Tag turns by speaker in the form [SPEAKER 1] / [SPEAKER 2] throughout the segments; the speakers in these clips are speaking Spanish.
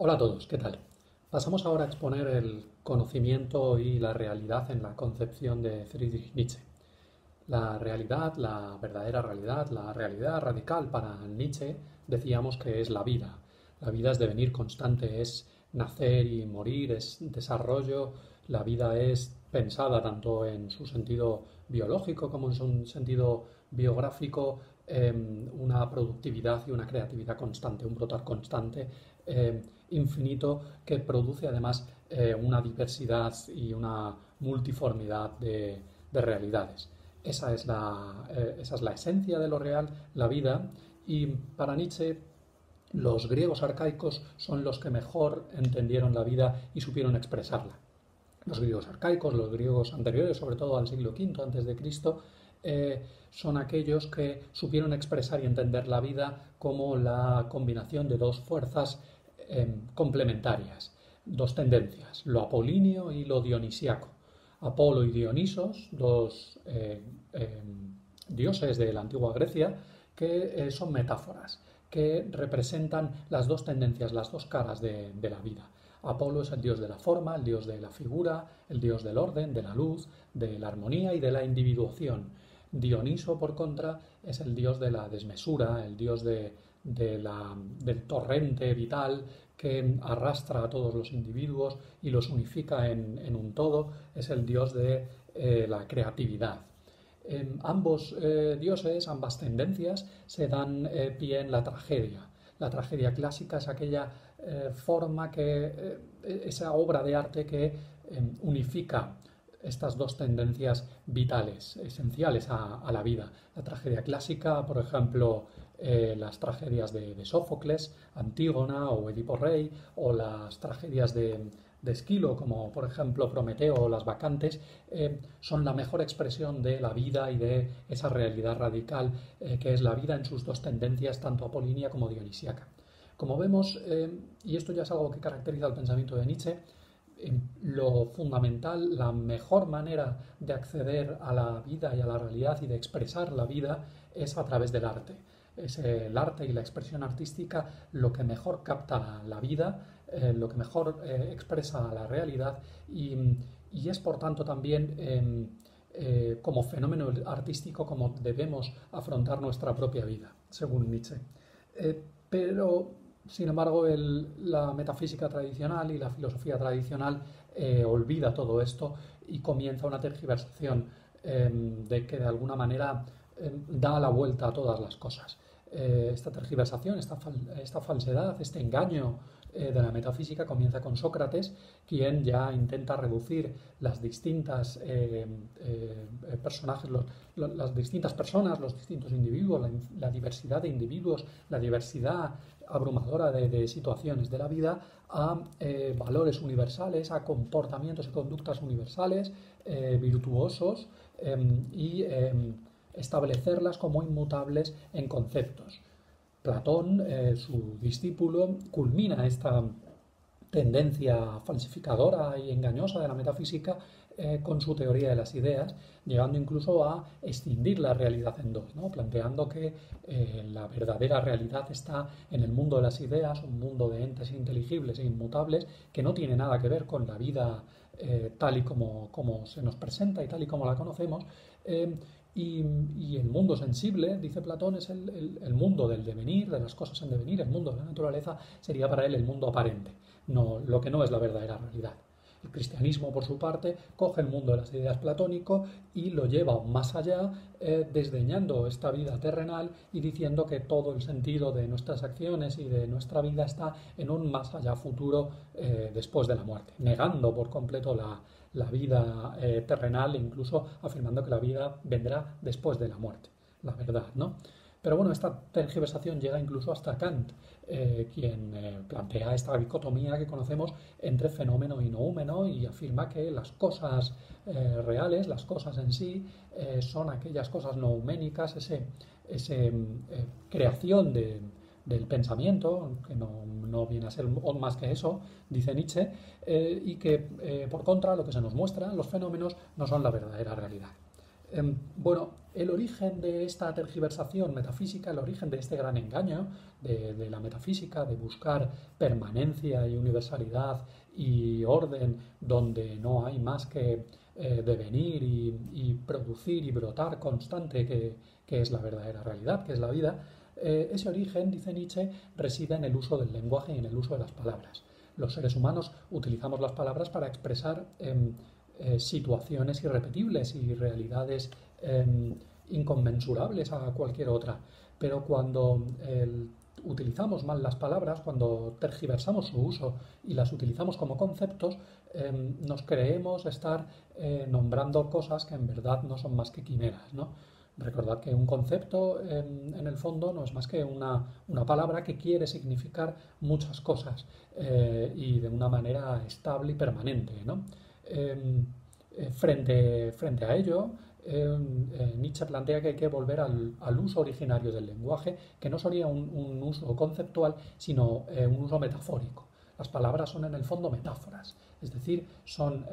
[SPEAKER 1] Hola a todos, ¿qué tal? Pasamos ahora a exponer el conocimiento y la realidad en la concepción de Friedrich Nietzsche. La realidad, la verdadera realidad, la realidad radical para Nietzsche decíamos que es la vida. La vida es devenir constante, es nacer y morir, es desarrollo. La vida es pensada tanto en su sentido biológico como en su sentido biográfico, una productividad y una creatividad constante, un brotar constante, infinito, que produce además una diversidad y una multiformidad de realidades. Esa es la esencia de lo real, la vida, y para Nietzsche los griegos arcaicos son los que mejor entendieron la vida y supieron expresarla. Los griegos arcaicos, los griegos anteriores, sobre todo al siglo V antes de Cristo, son aquellos que supieron expresar y entender la vida como la combinación de dos fuerzas complementarias, dos tendencias, lo apolíneo y lo dionisiaco. Apolo y Dionisos, dos dioses de la antigua Grecia, que son metáforas, que representan las dos tendencias, las dos caras de la vida. Apolo es el dios de la forma, el dios de la figura, el dios del orden, de la luz, de la armonía y de la individuación. Dioniso, por contra, es el dios de la desmesura, el dios del torrente vital que arrastra a todos los individuos y los unifica en un todo, es el dios de la creatividad. Ambos dioses, ambas tendencias, se dan pie en la tragedia. La tragedia clásica es aquella forma esa obra de arte que unifica estas dos tendencias vitales, esenciales a la vida. La tragedia clásica, por ejemplo, las tragedias de Sófocles, Antígona o Edipo Rey, o las tragedias de Esquilo, como por ejemplo Prometeo o Las Bacantes, son la mejor expresión de la vida y de esa realidad radical que es la vida en sus dos tendencias, tanto apolínea como dionisíaca. Como vemos, y esto ya es algo que caracteriza el pensamiento de Nietzsche, lo fundamental, la mejor manera de acceder a la vida y a la realidad y de expresar la vida es a través del arte. Es el arte y la expresión artística lo que mejor capta la vida, lo que mejor expresa la realidad y es por tanto también como fenómeno artístico como debemos afrontar nuestra propia vida, según Nietzsche. Pero sin embargo, la metafísica tradicional y la filosofía tradicional olvida todo esto y comienza una tergiversación de que de alguna manera da la vuelta a todas las cosas. Esta tergiversación, esta falsedad, este engaño de la metafísica comienza con Sócrates, quien ya intenta reducir las distintas personajes, las distintas personas, los distintos individuos, la diversidad de individuos, la diversidad abrumadora de situaciones de la vida a valores universales, a comportamientos y conductas universales, virtuosos y establecerlas como inmutables en conceptos. Platón, su discípulo, culmina esta tendencia falsificadora y engañosa de la metafísica con su teoría de las ideas, llegando incluso a escindir la realidad en dos, ¿no? Planteando que la verdadera realidad está en el mundo de las ideas, un mundo de entes inteligibles e inmutables que no tiene nada que ver con la vida tal y como se nos presenta y tal y como la conocemos. Y el mundo sensible, dice Platón, es el mundo del devenir, de las cosas en devenir, el mundo de la naturaleza sería para él el mundo aparente, no, lo que no es la verdadera realidad. El cristianismo, por su parte, coge el mundo de las ideas platónico y lo lleva más allá, desdeñando esta vida terrenal y diciendo que todo el sentido de nuestras acciones y de nuestra vida está en un más allá futuro después de la muerte, negando por completo la vida terrenal e incluso afirmando que la vida vendrá después de la muerte, la verdad, ¿no? Pero bueno, esta tergiversación llega incluso hasta Kant, quien plantea esta dicotomía que conocemos entre fenómeno y noúmeno y afirma que las cosas reales, las cosas en sí, son aquellas cosas nouménicas, ese creación del pensamiento, que no viene a ser más que eso, dice Nietzsche, y que por contra lo que se nos muestra, los fenómenos, no son la verdadera realidad. Bueno, el origen de esta tergiversación metafísica, el origen de este gran engaño de la metafísica, de buscar permanencia y universalidad y orden donde no hay más que devenir y producir y brotar constante, que es la verdadera realidad, que es la vida, ese origen, dice Nietzsche, reside en el uso del lenguaje y en el uso de las palabras. Los seres humanos utilizamos las palabras para expresar situaciones irrepetibles y realidades inconmensurables a cualquier otra. Pero cuando utilizamos mal las palabras, cuando tergiversamos su uso y las utilizamos como conceptos, nos creemos estar nombrando cosas que en verdad no son más que quimeras, ¿no? Recordad que un concepto en el fondo no es más que una palabra que quiere significar muchas cosas y de una manera estable y permanente, ¿no? Frente a ello, Nietzsche plantea que hay que volver al uso originario del lenguaje, que no sería un uso conceptual, sino un uso metafórico. Las palabras son en el fondo metáforas, es decir, son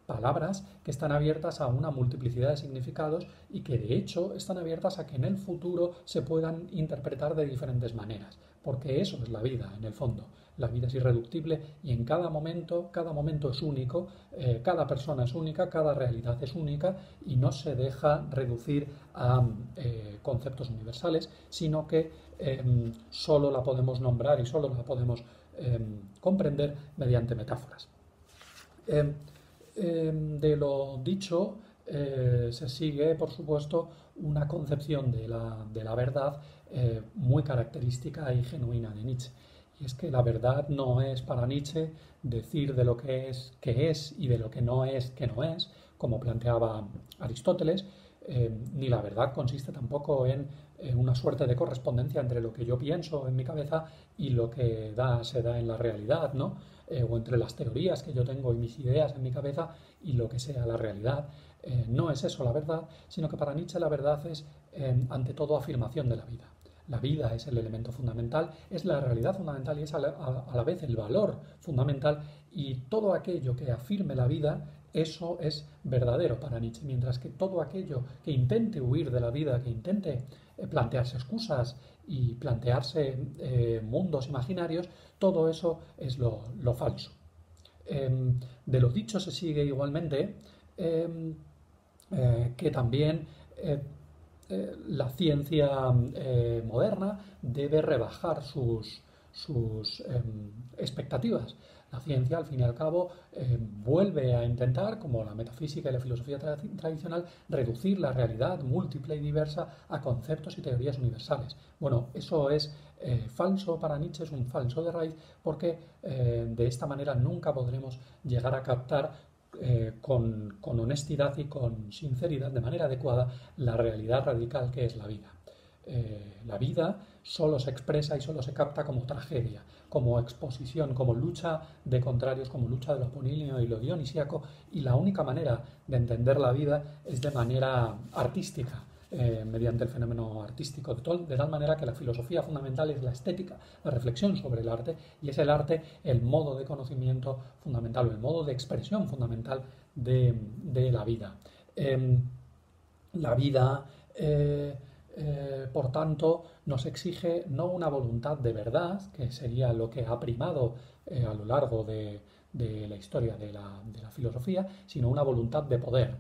[SPEAKER 1] palabras que están abiertas a una multiplicidad de significados y que de hecho están abiertas a que en el futuro se puedan interpretar de diferentes maneras, porque eso es la vida en el fondo. La vida es irreductible y en cada momento es único, cada persona es única, cada realidad es única y no se deja reducir a conceptos universales, sino que solo la podemos nombrar y solo la podemos comprender mediante metáforas. De lo dicho se sigue, por supuesto, una concepción de la verdad muy característica y genuina de Nietzsche. Y es que la verdad no es para Nietzsche decir de lo que es y de lo que no es, como planteaba Aristóteles, ni la verdad consiste tampoco en una suerte de correspondencia entre lo que yo pienso en mi cabeza y lo que se da en la realidad, ¿no? O entre las teorías que yo tengo y mis ideas en mi cabeza y lo que sea la realidad. No es eso la verdad, sino que para Nietzsche la verdad es, ante todo, afirmación de la vida. La vida es el elemento fundamental, es la realidad fundamental y es a la vez el valor fundamental, y todo aquello que afirme la vida, eso es verdadero para Nietzsche, mientras que todo aquello que intente huir de la vida, que intente plantearse excusas y plantearse mundos imaginarios, todo eso es lo falso. De lo dicho se sigue igualmente que también la ciencia moderna debe rebajar sus expectativas. La ciencia, al fin y al cabo, vuelve a intentar, como la metafísica y la filosofía tradicional, reducir la realidad múltiple y diversa a conceptos y teorías universales. Bueno, eso es falso para Nietzsche, es un falso de raíz, porque de esta manera nunca podremos llegar a captar con honestidad y con sinceridad, de manera adecuada, la realidad radical que es la vida. La vida solo se expresa y solo se capta como tragedia, como exposición, como lucha de contrarios, como lucha de lo apolíneo y lo dionisíaco, y la única manera de entender la vida es de manera artística, mediante el fenómeno artístico, de tal manera que la filosofía fundamental es la estética, la reflexión sobre el arte, y es el arte el modo de conocimiento fundamental o el modo de expresión fundamental de la vida. La vida por tanto, nos exige no una voluntad de verdad, que sería lo que ha primado a lo largo de la historia de la filosofía, sino una voluntad de poder.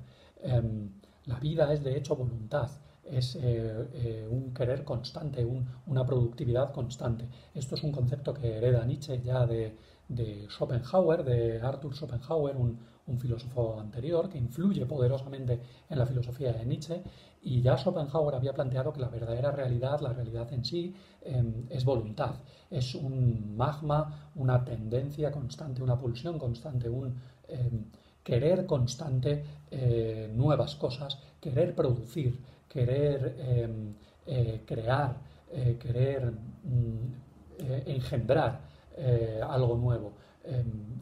[SPEAKER 1] La vida es de hecho voluntad, es un querer constante, una productividad constante. Esto es un concepto que hereda Nietzsche ya de Schopenhauer, de Arthur Schopenhauer, un filósofo anterior que influye poderosamente en la filosofía de Nietzsche, y ya Schopenhauer había planteado que la verdadera realidad, la realidad en sí, es voluntad, es un magma, una tendencia constante, una pulsión constante, un querer constante nuevas cosas, querer producir, querer crear, querer engendrar algo nuevo.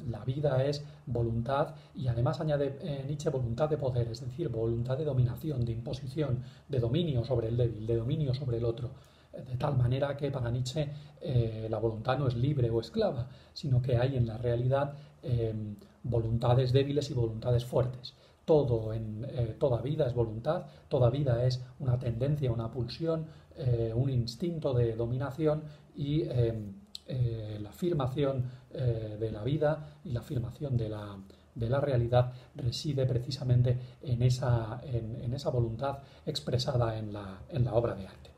[SPEAKER 1] La vida es voluntad, y además añade Nietzsche voluntad de poder, es decir, voluntad de dominación, de imposición, de dominio sobre el débil, de dominio sobre el otro. De tal manera que para Nietzsche la voluntad no es libre o esclava, sino que hay en la realidad voluntades débiles y voluntades fuertes. toda vida es voluntad, toda vida es una tendencia, una pulsión, un instinto de dominación y la afirmación de la vida y la afirmación de la realidad reside precisamente en esa voluntad expresada en la obra de arte.